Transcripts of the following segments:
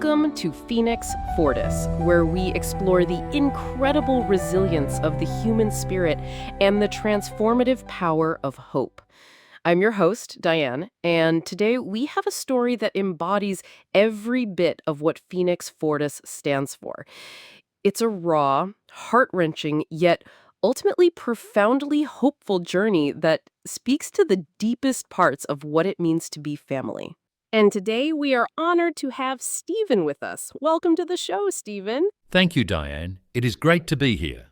Welcome to Phoenix Fortis, where we explore the incredible resilience of the human spirit and the transformative power of hope. I'm your host, Diane, and today we have a story that embodies every bit of what Phoenix Fortis stands for. It's a raw, heart-wrenching, yet ultimately profoundly hopeful journey that speaks to the deepest parts of what it means to be family. And today we are honored to have Stephen with us. Welcome to the show, Stephen. Thank you, Diane. It is great to be here.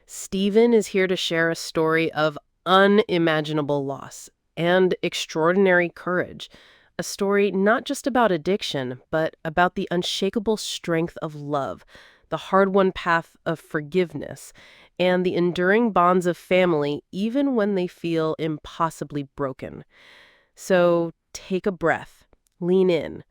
Stephen is here to share a story of unimaginable loss and extraordinary courage. A story not just about addiction, but about the unshakable strength of love, the hard-won path of forgiveness, and the enduring bonds of family even when they feel impossibly broken. So take a breath. Lean in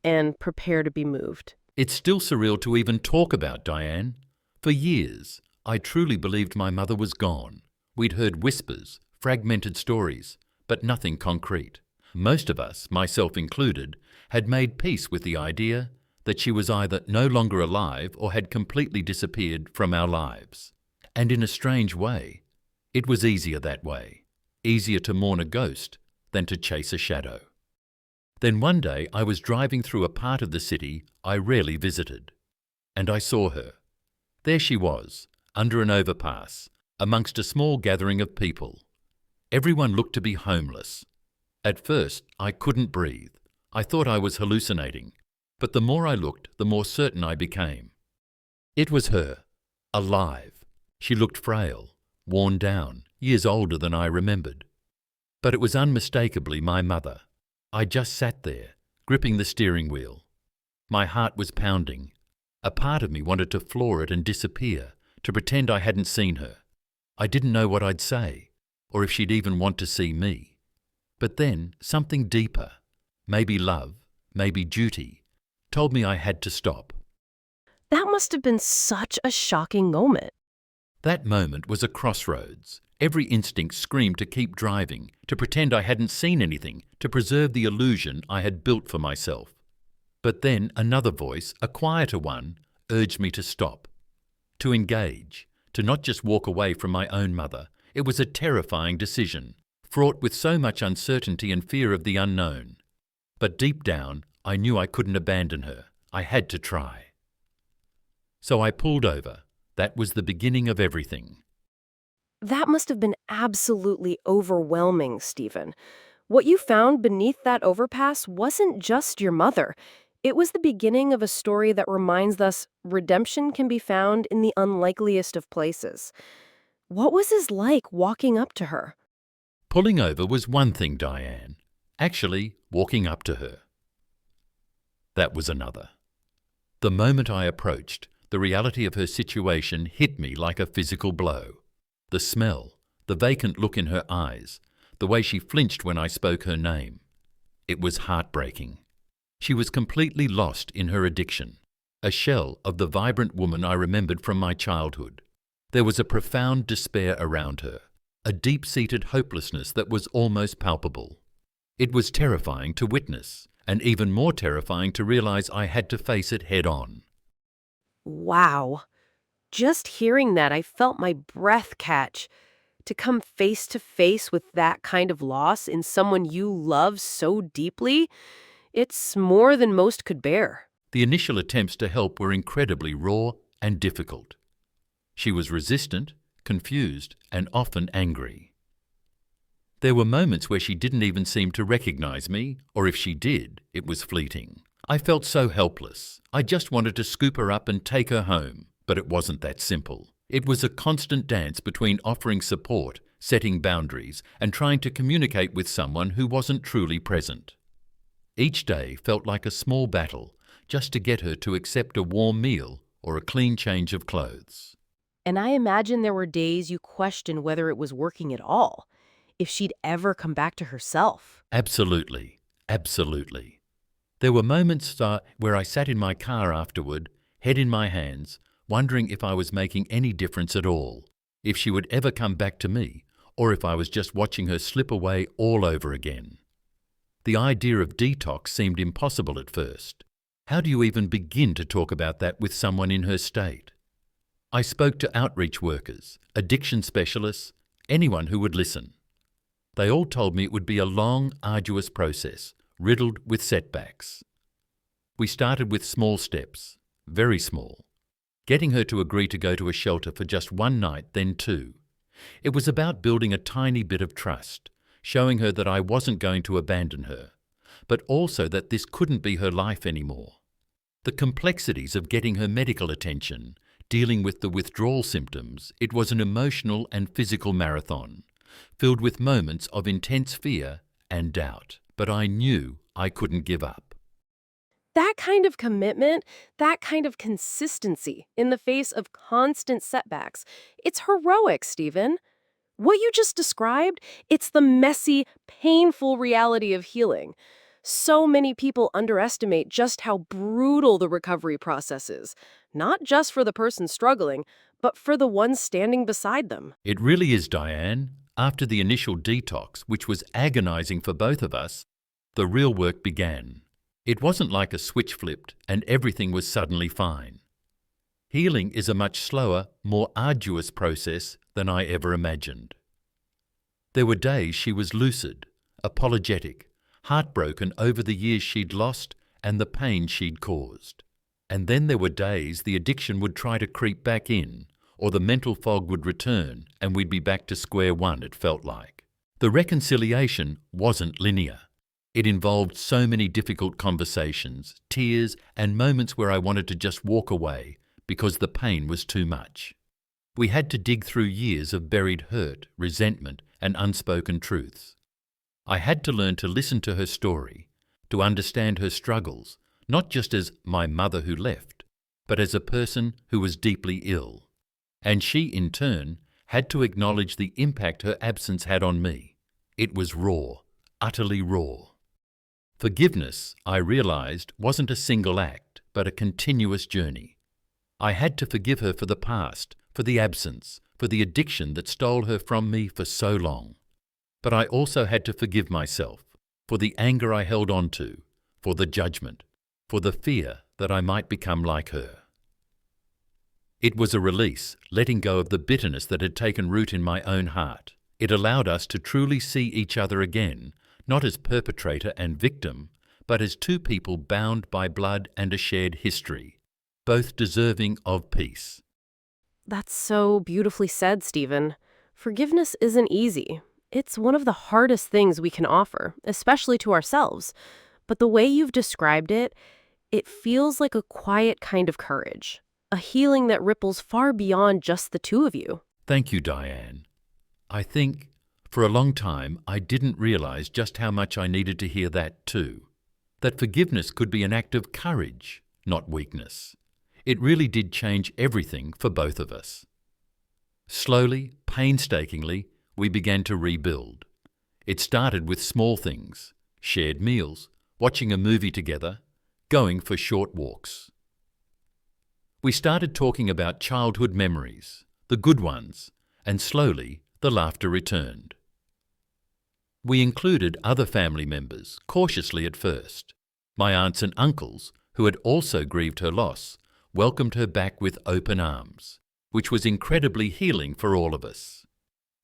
and prepare to be moved. It's still surreal to even talk about, Diane. For years, I truly believed my mother was gone. We'd heard whispers, fragmented stories, but nothing concrete. Most of us, myself included, had made peace with the idea that she was either no longer alive or had completely disappeared from our lives. And in a strange way, it was easier that way. Easier to mourn a ghost than to chase a shadow. Then one day I was driving through a part of the city I rarely visited, and I saw her. There she was, under an overpass, amongst a small gathering of people. Everyone looked to be homeless. At first, I couldn't breathe. I thought I was hallucinating, but the more I looked, the more certain I became. It was her, alive. She looked frail, worn down, years older than I remembered. But it was unmistakably my mother. I just sat there, gripping the steering wheel. My heart was pounding. A part of me wanted to floor it and disappear, to pretend I hadn't seen her. I didn't know what I'd say, or if she'd even want to see me. But then, something deeper, maybe love, maybe duty, told me I had to stop. That must have been such a shocking moment. That moment was a crossroads. Every instinct screamed to keep driving, to pretend I hadn't seen anything, to preserve the illusion I had built for myself. But then another voice, a quieter one, urged me to stop, to engage, to not just walk away from my own mother. It was a terrifying decision, fraught with so much uncertainty and fear of the unknown. But deep down, I knew I couldn't abandon her. I had to try. So I pulled over. That was the beginning of everything. That must have been absolutely overwhelming, Stephen. What you found beneath that overpass wasn't just your mother. It was the beginning of a story that reminds us redemption can be found in the unlikeliest of places. What was it like walking up to her? Pulling over was one thing, Diane. Actually, walking up to her. That was another. The moment I approached, the reality of her situation hit me like a physical blow. The smell, the vacant look in her eyes, the way she flinched when I spoke her name. It was heartbreaking. She was completely lost in her addiction, a shell of the vibrant woman I remembered from my childhood. There was a profound despair around her, a deep-seated hopelessness that was almost palpable. It was terrifying to witness, and even more terrifying to realize I had to face it head-on. Wow. Just hearing that, I felt my breath catch. To come face to face with that kind of loss in someone you love so deeply, it's more than most could bear. The initial attempts to help were incredibly raw and difficult. She was resistant, confused, and often angry. There were moments where she didn't even seem to recognize me, or if she did, it was fleeting. I felt so helpless. I just wanted to scoop her up and take her home. But it wasn't that simple. It was a constant dance between offering support, setting boundaries, and trying to communicate with someone who wasn't truly present. Each day felt like a small battle, just to get her to accept a warm meal or a clean change of clothes. And I imagine there were days you questioned whether it was working at all, if she'd ever come back to herself. Absolutely. Absolutely. There were moments where I sat in my car afterward, head in my hands, wondering if I was making any difference at all, if she would ever come back to me, or if I was just watching her slip away all over again. The idea of detox seemed impossible at first. How do you even begin to talk about that with someone in her state? I spoke to outreach workers, addiction specialists, anyone who would listen. They all told me it would be a long, arduous process, riddled with setbacks. We started with small steps, very small. Getting her to agree to go to a shelter for just one night, then two. It was about building a tiny bit of trust, showing her that I wasn't going to abandon her, but also that this couldn't be her life anymore. The complexities of getting her medical attention, dealing with the withdrawal symptoms, it was an emotional and physical marathon, filled with moments of intense fear and doubt. But I knew I couldn't give up. That kind of commitment, that kind of consistency in the face of constant setbacks, it's heroic, Stephen. What you just described, it's the messy, painful reality of healing. So many people underestimate just how brutal the recovery process is, not just for the person struggling, but for the ones standing beside them. It really is, Diane. After the initial detox, which was agonizing for both of us, the real work began. It wasn't like a switch flipped and everything was suddenly fine. Healing is a much slower, more arduous process than I ever imagined. There were days she was lucid, apologetic, heartbroken over the years she'd lost and the pain she'd caused. And then there were days the addiction would try to creep back in, or the mental fog would return and we'd be back to square one, it felt like. The reconciliation wasn't linear. It involved so many difficult conversations, tears, and moments where I wanted to just walk away because the pain was too much. We had to dig through years of buried hurt, resentment, and unspoken truths. I had to learn to listen to her story, to understand her struggles, not just as my mother who left, but as a person who was deeply ill. And she, in turn, had to acknowledge the impact her absence had on me. It was raw, utterly raw. Forgiveness, I realized, wasn't a single act, but a continuous journey. I had to forgive her for the past, for the absence, for the addiction that stole her from me for so long. But I also had to forgive myself for the anger I held on to, for the judgment, for the fear that I might become like her. It was a release, letting go of the bitterness that had taken root in my own heart. It allowed us to truly see each other again, not as perpetrator and victim, but as two people bound by blood and a shared history, both deserving of peace. That's so beautifully said, Stephen. Forgiveness isn't easy. It's one of the hardest things we can offer, especially to ourselves. But the way you've described it, it feels like a quiet kind of courage, a healing that ripples far beyond just the two of you. Thank you, Diane. I think, for a long time, I didn't realize just how much I needed to hear that too. That forgiveness could be an act of courage, not weakness. It really did change everything for both of us. Slowly, painstakingly, we began to rebuild. It started with small things, shared meals, watching a movie together, going for short walks. We started talking about childhood memories, the good ones, and slowly the laughter returned. We included other family members, cautiously at first. My aunts and uncles, who had also grieved her loss, welcomed her back with open arms, which was incredibly healing for all of us.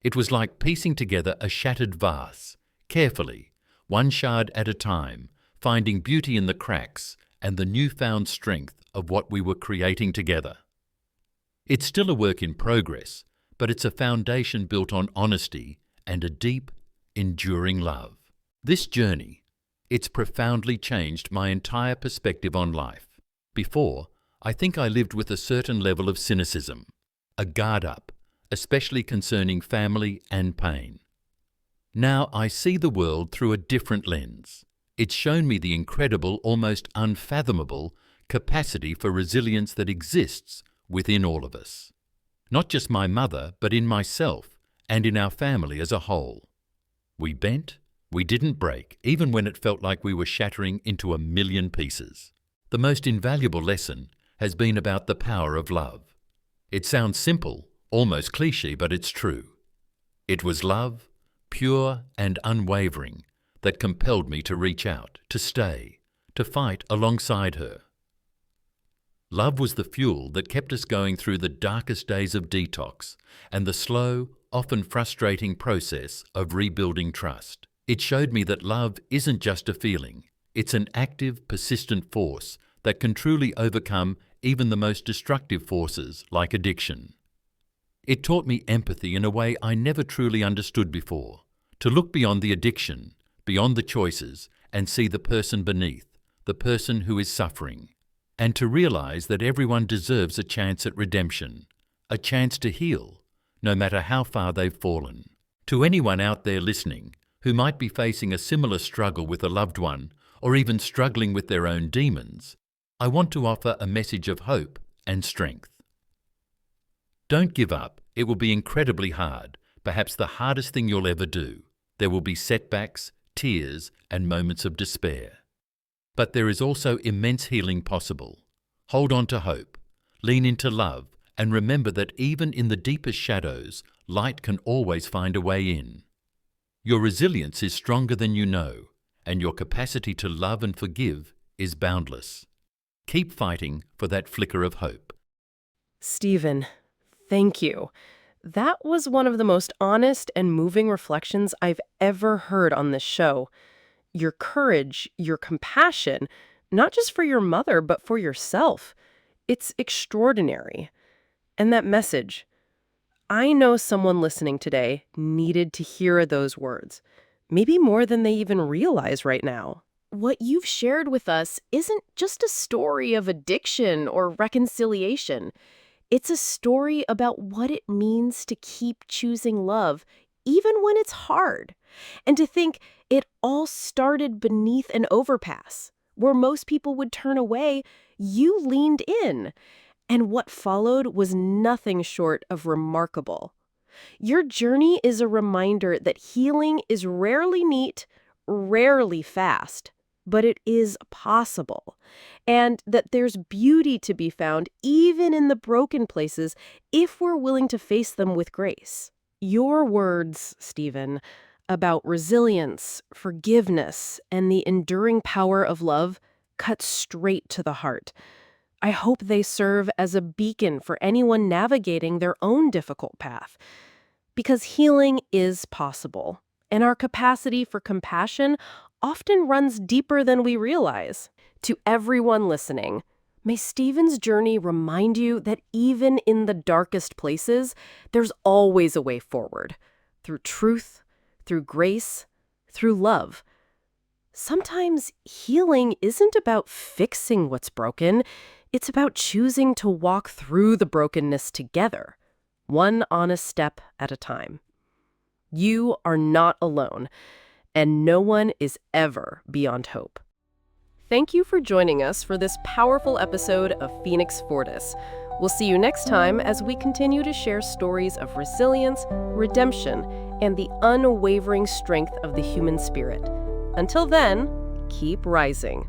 It was like piecing together a shattered vase, carefully, one shard at a time, finding beauty in the cracks and the newfound strength of what we were creating together. It's still a work in progress, but it's a foundation built on honesty and a deep, enduring love. This journey, it's profoundly changed my entire perspective on life. Before, I think I lived with a certain level of cynicism, a guard up, especially concerning family and pain. Now I see the world through a different lens. It's shown me the incredible, almost unfathomable capacity for resilience that exists within all of us. Not just my mother, but in myself and in our family as a whole. We bent, we didn't break, even when it felt like we were shattering into a million pieces. The most invaluable lesson has been about the power of love. It sounds simple, almost cliché, but it's true. It was love, pure and unwavering, that compelled me to reach out, to stay, to fight alongside her. Love was the fuel that kept us going through the darkest days of detox and the slow, often frustrating process of rebuilding trust. It showed me that love isn't just a feeling. It's an active, persistent force that can truly overcome even the most destructive forces like addiction. It taught me empathy in a way I never truly understood before, to look beyond the addiction, beyond the choices, and see the person beneath, the person who is suffering, and to realize that everyone deserves a chance at redemption, a chance to heal, no matter how far they've fallen. To anyone out there listening who might be facing a similar struggle with a loved one or even struggling with their own demons, I want to offer a message of hope and strength. Don't give up. It will be incredibly hard, perhaps the hardest thing you'll ever do. There will be setbacks, tears, and moments of despair. But there is also immense healing possible. Hold on to hope, lean into love, and remember that even in the deepest shadows, light can always find a way in. Your resilience is stronger than you know, and your capacity to love and forgive is boundless. Keep fighting for that flicker of hope. Stephen, thank you. That was one of the most honest and moving reflections I've ever heard on this show. Your courage, your compassion, not just for your mother, but for yourself. It's extraordinary. And that message, I know someone listening today needed to hear those words, maybe more than they even realize right now. What you've shared with us isn't just a story of addiction or reconciliation. It's a story about what it means to keep choosing love, even when it's hard. And to think it all started beneath an overpass, where most people would turn away, you leaned in. And what followed was nothing short of remarkable. Your journey is a reminder that healing is rarely neat, rarely fast, but it is possible. And that there's beauty to be found even in the broken places if we're willing to face them with grace. Your words, Stephen, about resilience, forgiveness, and the enduring power of love cut straight to the heart. I hope they serve as a beacon for anyone navigating their own difficult path. Because healing is possible, and our capacity for compassion often runs deeper than we realize. To everyone listening, may Stephen's journey remind you that even in the darkest places, there's always a way forward. Through truth, through grace, through love. Sometimes healing isn't about fixing what's broken. It's about choosing to walk through the brokenness together, one honest step at a time. You are not alone, and no one is ever beyond hope. Thank you for joining us for this powerful episode of Phoenix Fortis. We'll see you next time as we continue to share stories of resilience, redemption, and the unwavering strength of the human spirit. Until then, keep rising.